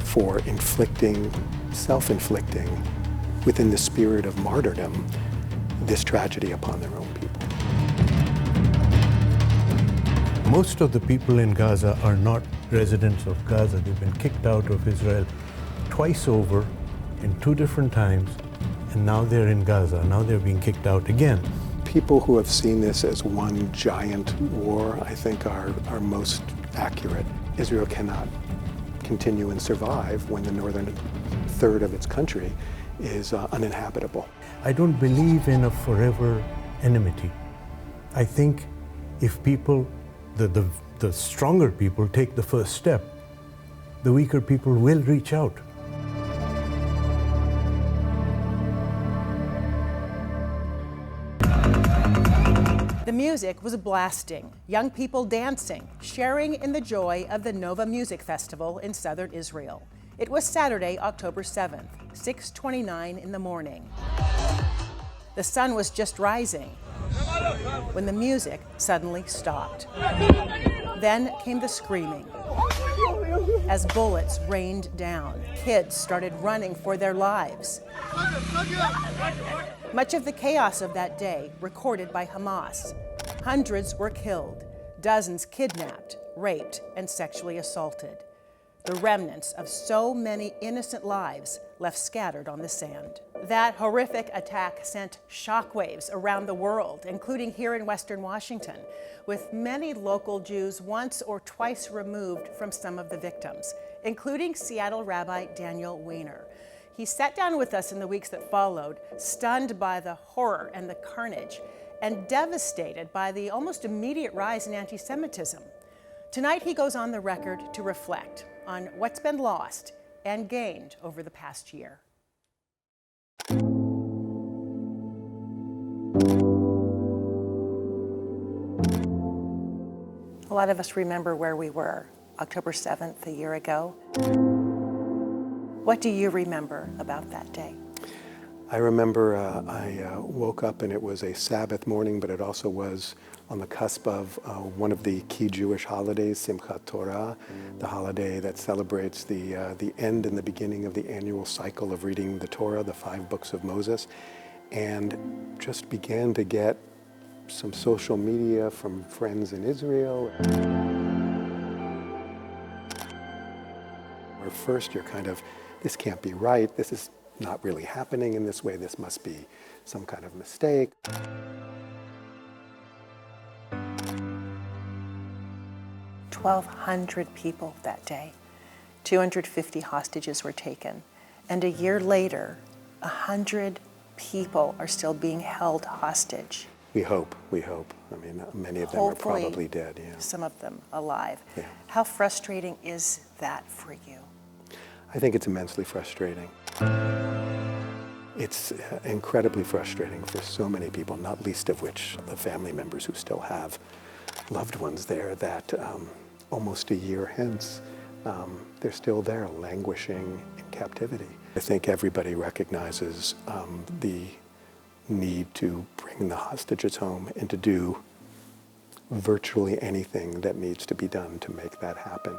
for self-inflicting, within the spirit of martyrdom, this tragedy upon their own people. Most of the people in Gaza are not residents of Gaza. They've been kicked out of Israel twice over in 2 different times, and now they're in Gaza. Now they're being kicked out again. People who have seen this as one giant war, I think, are most accurate. Israel cannot continue and survive when the northern third of its country is uninhabitable. I don't believe in a forever enmity. I think if people, the stronger people take the first step, the weaker people will reach out. The music was blasting, young people dancing, sharing in the joy of the Nova Music Festival in southern Israel. It was Saturday, October 7th, 6:29 in the morning. The sun was just rising when the music suddenly stopped. Then came the screaming. As bullets rained down, kids started running for their lives. Much of the chaos of that day recorded by Hamas. Hundreds were killed, dozens kidnapped, raped, and sexually assaulted. The remnants of so many innocent lives left scattered on the sand. That horrific attack sent shockwaves around the world, including here in Western Washington, with many local Jews once or twice removed from some of the victims, including Seattle Rabbi Daniel Weiner. He sat down with us in the weeks that followed, stunned by the horror and the carnage, and devastated by the almost immediate rise in anti-Semitism. Tonight, he goes on the record to reflect on what's been lost and gained over the past year. A lot of us remember where we were, October 7th, a year ago. What do you remember about that day? I remember I woke up and it was a Sabbath morning, but it also was on the cusp of one of the key Jewish holidays, Simchat Torah, the holiday that celebrates the end and the beginning of the annual cycle of reading the Torah, the 5 books of Moses, and just began to get some social media from friends in Israel. Where first you're kind of, this can't be right, this is not really happening in this way, this must be some kind of mistake. 1,200 people that day. 250 hostages were taken. And a year later, 100 people are still being held hostage. We hope. I mean, many of them are probably dead, yeah. Some of them alive. Yeah. How frustrating is that for you? I think it's immensely frustrating. It's incredibly frustrating for so many people, not least of which the family members who still have loved ones there that almost a year hence, they're still there languishing in captivity. I think everybody recognizes the need to bring the hostages home and to do virtually anything that needs to be done to make that happen.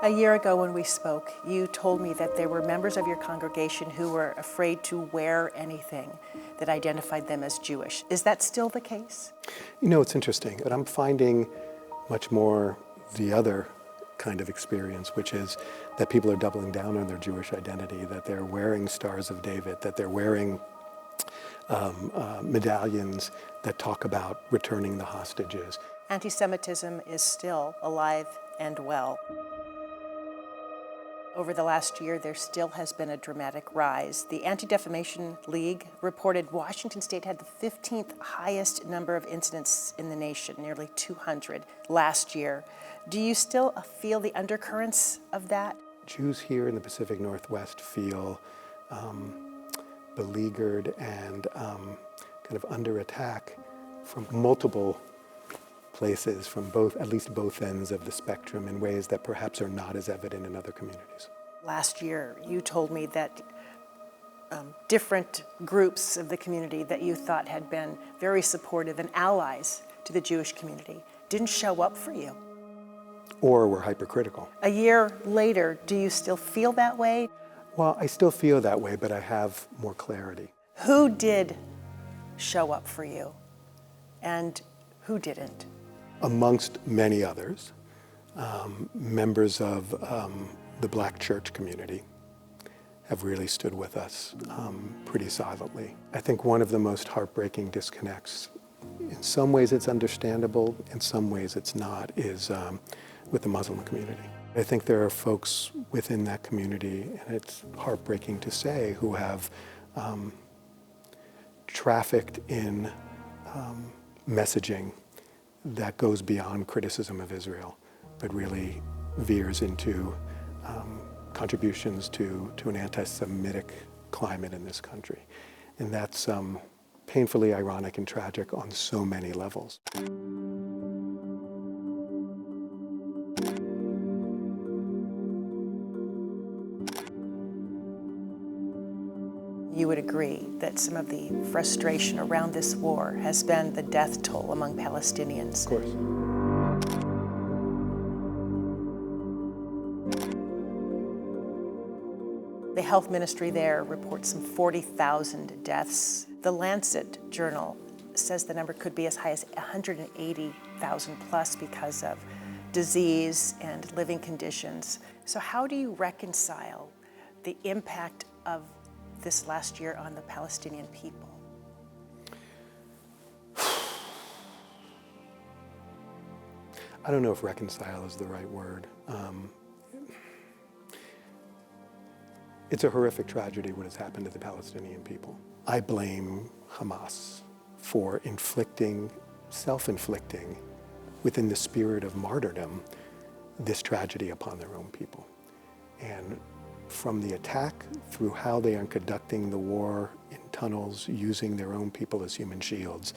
A year ago when we spoke, you told me that there were members of your congregation who were afraid to wear anything that identified them as Jewish. Is that still the case? You know, it's interesting, but I'm finding much more the other kind of experience, which is that people are doubling down on their Jewish identity, that they're wearing Stars of David, that they're wearing medallions that talk about returning the hostages. Anti-Semitism is still alive and well. Over the last year, there still has been a dramatic rise. The Anti-Defamation League reported Washington State had the 15th highest number of incidents in the nation, nearly 200 last year. Do you still feel the undercurrents of that? Jews here in the Pacific Northwest feel beleaguered and kind of under attack from multiple places, from at least both ends of the spectrum, in ways that perhaps are not as evident in other communities. Last year, you told me that different groups of the community that you thought had been very supportive and allies to the Jewish community didn't show up for you. Or were hypercritical. A year later, do you still feel that way? Well, I still feel that way, but I have more clarity. Who did show up for you and who didn't? Amongst many others, members of the Black church community have really stood with us pretty silently. I think one of the most heartbreaking disconnects, in some ways it's understandable, in some ways it's not, is with the Muslim community. I think there are folks within that community, and it's heartbreaking to say, who have trafficked in messaging that goes beyond criticism of Israel, but really veers into contributions to an anti-Semitic climate in this country. And that's painfully ironic and tragic on so many levels. You would agree that some of the frustration around this war has been the death toll among Palestinians. Of course. The health ministry there reports some 40,000 deaths. The Lancet journal says the number could be as high as 180,000 plus because of disease and living conditions. So how do you reconcile the impact of this last year on the Palestinian people? I don't know if reconcile is the right word. It's a horrific tragedy what has happened to the Palestinian people. I blame Hamas for self-inflicting, within the spirit of martyrdom, this tragedy upon their own people. And from the attack, through how they are conducting the war in tunnels, using their own people as human shields,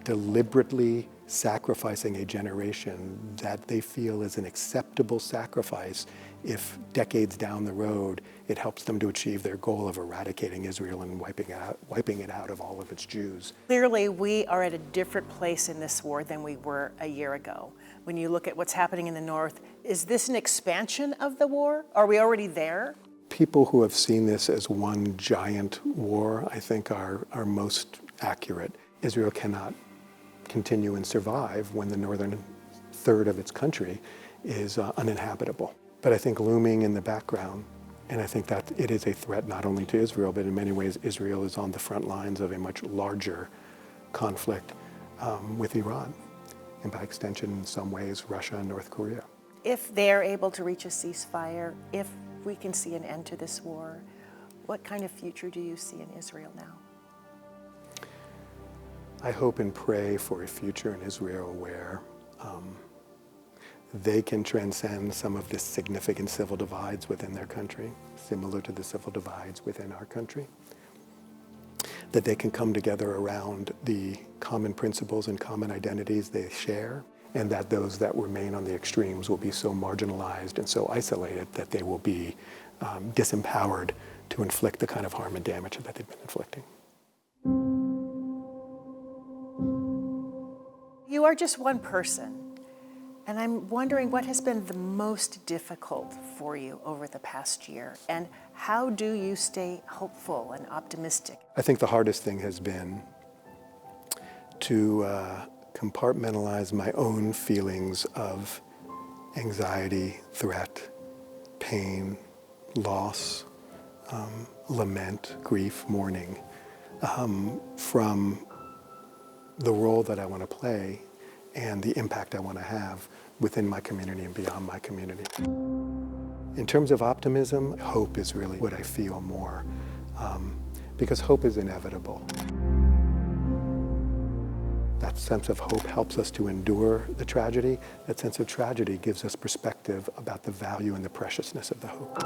deliberately sacrificing a generation that they feel is an acceptable sacrifice if decades down the road it helps them to achieve their goal of eradicating Israel and wiping it out of all of its Jews. Clearly, we are at a different place in this war than we were a year ago. When you look at what's happening in the north, is this an expansion of the war? Are we already there? People who have seen this as one giant war, I think, are most accurate. Israel cannot continue and survive when the northern third of its country is uninhabitable. But I think looming in the background, and I think that it is a threat not only to Israel, but in many ways Israel is on the front lines of a much larger conflict with Iran, and by extension in some ways Russia and North Korea. If they're able to reach a ceasefire, if we can see an end to this war, what kind of future do you see in Israel now? I hope and pray for a future in Israel where they can transcend some of the significant civil divides within their country, similar to the civil divides within our country. That they can come together around the common principles and common identities they share, and that those that remain on the extremes will be so marginalized and so isolated that they will be disempowered to inflict the kind of harm and damage that they've been inflicting. You are just one person, and I'm wondering what has been the most difficult for you over the past year, and how do you stay hopeful and optimistic? I think the hardest thing has been to compartmentalize my own feelings of anxiety, threat, pain, loss, lament, grief, mourning, from the role that I want to play and the impact I want to have within my community and beyond my community. In terms of optimism, hope is really what I feel more, because hope is inevitable. That sense of hope helps us to endure the tragedy. That sense of tragedy gives us perspective about the value and the preciousness of the hope.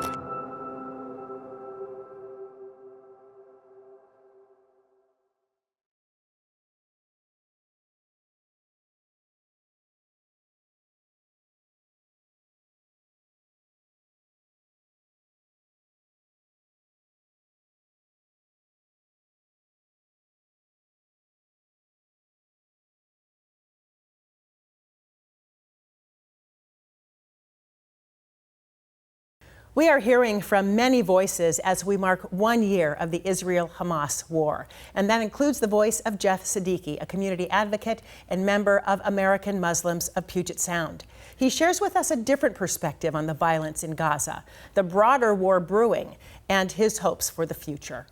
We are hearing from many voices as we mark 1 year of the Israel-Hamas war, and that includes the voice of Jeff Siddiqui, a community advocate and member of American Muslims of Puget Sound. He shares with us a different perspective on the violence in Gaza, the broader war brewing, and his hopes for the future.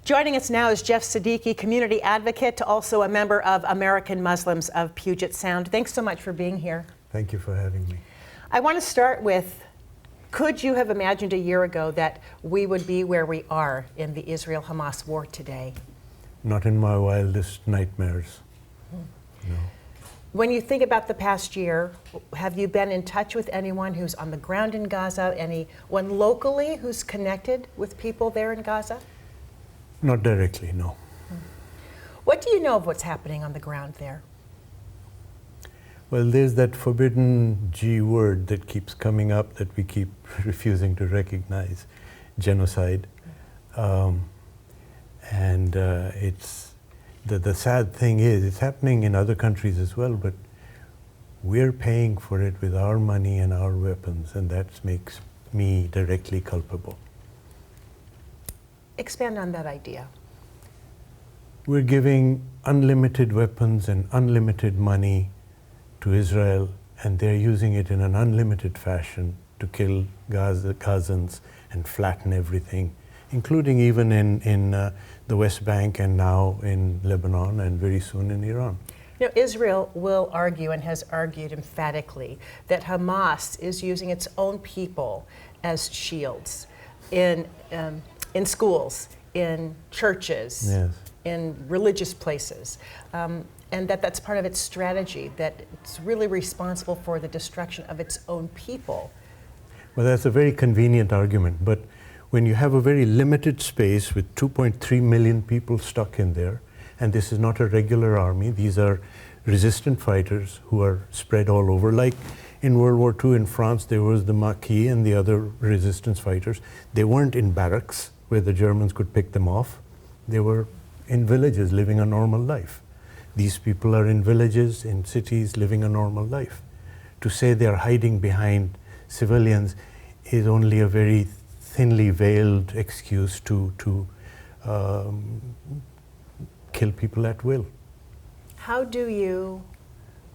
Joining us now is Jeff Siddiqui, community advocate, also a member of American Muslims of Puget Sound. Thanks so much for being here. Thank you for having me. I want to start with, could you have imagined a year ago that we would be where we are in the Israel-Hamas war today? Not in my wildest nightmares. No. When you think about the past year, have you been in touch with anyone who's on the ground in Gaza, anyone locally who's connected with people there in Gaza? Not directly, no. What do you know of what's happening on the ground there? Well, there's that forbidden G word that keeps coming up that we keep refusing to recognize, genocide. It's the sad thing is it's happening in other countries as well, but we're paying for it with our money and our weapons, and that makes me directly culpable. Expand on that idea. We're giving unlimited weapons and unlimited money to Israel, and they're using it in an unlimited fashion to kill Gazans and flatten everything, including even in the West Bank and now in Lebanon and very soon in Iran. You know, Israel will argue and has argued emphatically that Hamas is using its own people as shields in schools, in churches, Yes. in religious places, and that's part of its strategy, that it's really responsible for the destruction of its own people. Well, that's a very convenient argument, but when you have a very limited space with 2.3 million people stuck in there, and this is not a regular army, these are resistant fighters who are spread all over. Like in World War II in France, there was the Maquis and the other resistance fighters. They weren't in barracks where the Germans could pick them off. They were in villages living a normal life. These people are in villages, in cities, living a normal life. To say they're hiding behind civilians is only a very thinly veiled excuse to kill people at will. How do you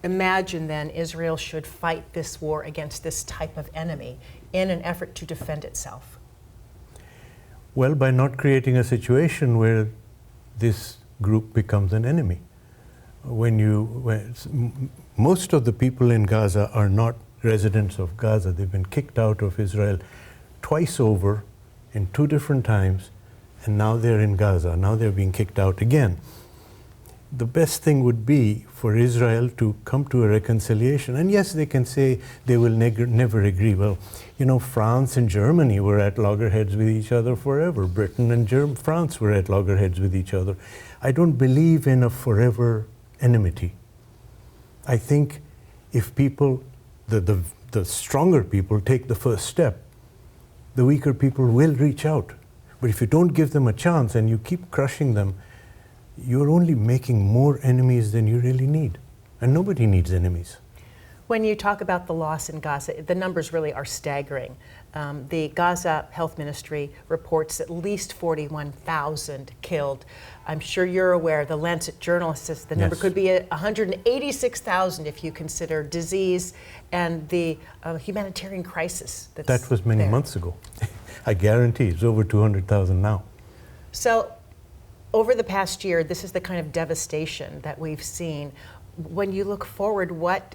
imagine then Israel should fight this war against this type of enemy in an effort to defend itself? Well, by not creating a situation where this group becomes an enemy. Most of the people in Gaza are not residents of Gaza. They've been kicked out of Israel twice over in 2 different times, and now they're in Gaza. Now they're being kicked out again. The best thing would be for Israel to come to a reconciliation. And yes, they can say they will never agree. Well, you know, France and Germany were at loggerheads with each other forever. Britain and France were at loggerheads with each other. I don't believe in a forever enmity. I think if people, the stronger people take the first step, the weaker people will reach out. But if you don't give them a chance and you keep crushing them, you're only making more enemies than you really need. And nobody needs enemies. When you talk about the loss in Gaza, the numbers really are staggering. The Gaza Health Ministry reports at least 41,000 killed. I'm sure you're aware, the Lancet Journal says the number could be 186,000 if you consider disease and the humanitarian crisis that's That was many months ago. I guarantee it's over 200,000 now. So, over the past year, this is the kind of devastation that we've seen. When you look forward, what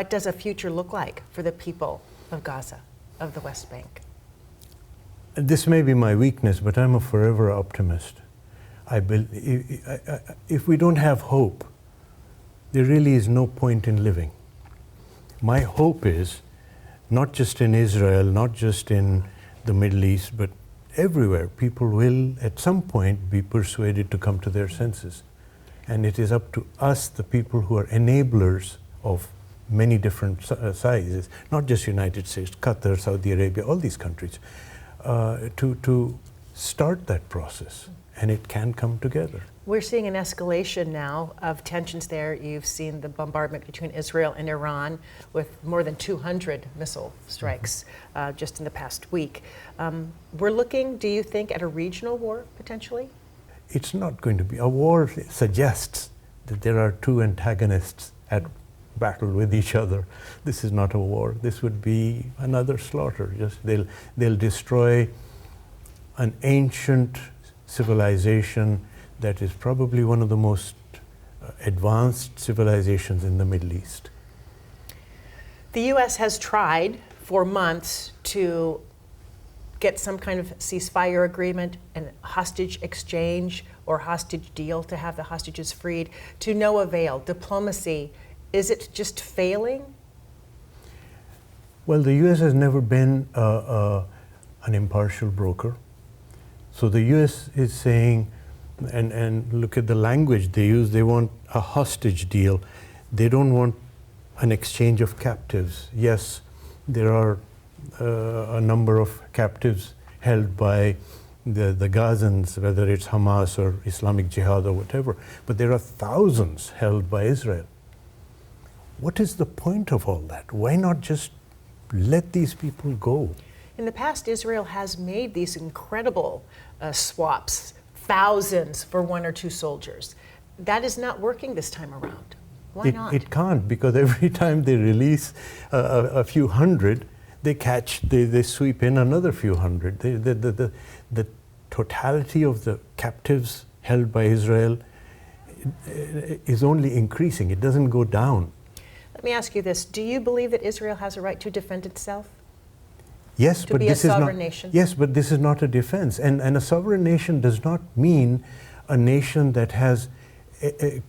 does a future look like for the people of Gaza, of the West Bank? This may be my weakness, but I'm a forever optimist. If we don't have hope, there really is no point in living. My hope is, not just in Israel, not just in the Middle East, but everywhere, people will at some point be persuaded to come to their senses. And it is up to us, the people who are enablers of many different sizes, not just United States, Qatar, Saudi Arabia, all these countries, to start that process and it can come together. We're seeing an escalation now of tensions there. You've seen the bombardment between Israel and Iran with more than 200 missile strikes just in the past week. We're looking, do you think, at a regional war potentially? It's not going to be. A war suggests that there are two antagonists at battle with each other. This is not a war. This would be another slaughter. Just they'll destroy an ancient civilization that is probably one of the most advanced civilizations in the Middle East. The U.S. has tried for months to get some kind of ceasefire agreement and hostage exchange or hostage deal to have the hostages freed, to no avail. Diplomacy, is it just failing? Well, the U.S. has never been an impartial broker. So the U.S. is saying, and look at the language they use, they want a hostage deal. They don't want an exchange of captives. Yes, there are a number of captives held by the Gazans, whether it's Hamas or Islamic Jihad or whatever, but there are thousands held by Israel. What is the point of all that? Why not just let these people go? In the past, Israel has made these incredible swaps, thousands for one or two soldiers. That is not working this time around. Why not? It can't, because every time they release a few hundred, they sweep in another few hundred. The totality of the captives held by Israel is only increasing. It doesn't go down. Let me ask you this. Do you believe that Israel has a right to defend itself? Yes, To but be a this is not. sovereign nation? Yes, but this is not a defense. And a sovereign nation does not mean a nation that has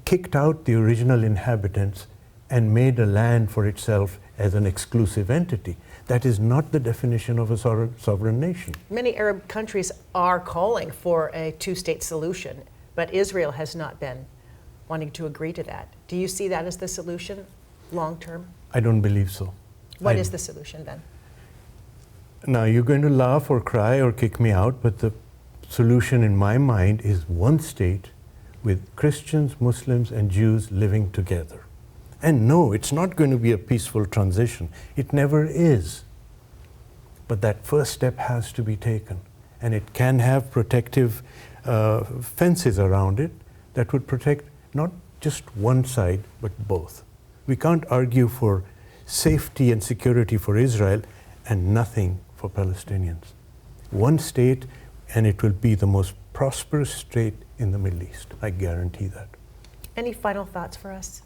kicked out the original inhabitants and made a land for itself as an exclusive entity. That is not the definition of a sovereign nation. Many Arab countries are calling for a two-state solution, but Israel has not been wanting to agree to that. Do you see that as the solution long term? I don't believe so. What is the solution then? Now, you're going to laugh or cry or kick me out, but the solution in my mind is one state with Christians, Muslims, and Jews living together. And no, it's not going to be a peaceful transition. It never is. But that first step has to be taken. And it can have protective fences around it that would protect not just one side, but both. We can't argue for safety and security for Israel and nothing for Palestinians. One state, and it will be the most prosperous state in the Middle East. I guarantee that. Any final thoughts for us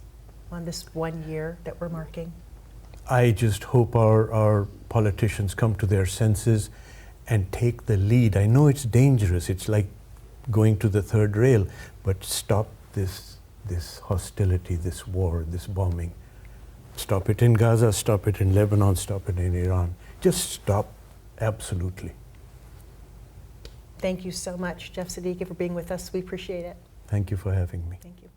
on this 1 year that we're marking? I just hope our politicians come to their senses and take the lead. I know it's dangerous. It's like going to the third rail, but stop this hostility, this war, this bombing. Stop it in Gaza, stop it in Lebanon, stop it in Iran. Just stop, absolutely. Thank you so much, Jeff Siddiqui, for being with us. We appreciate it. Thank you for having me. Thank you.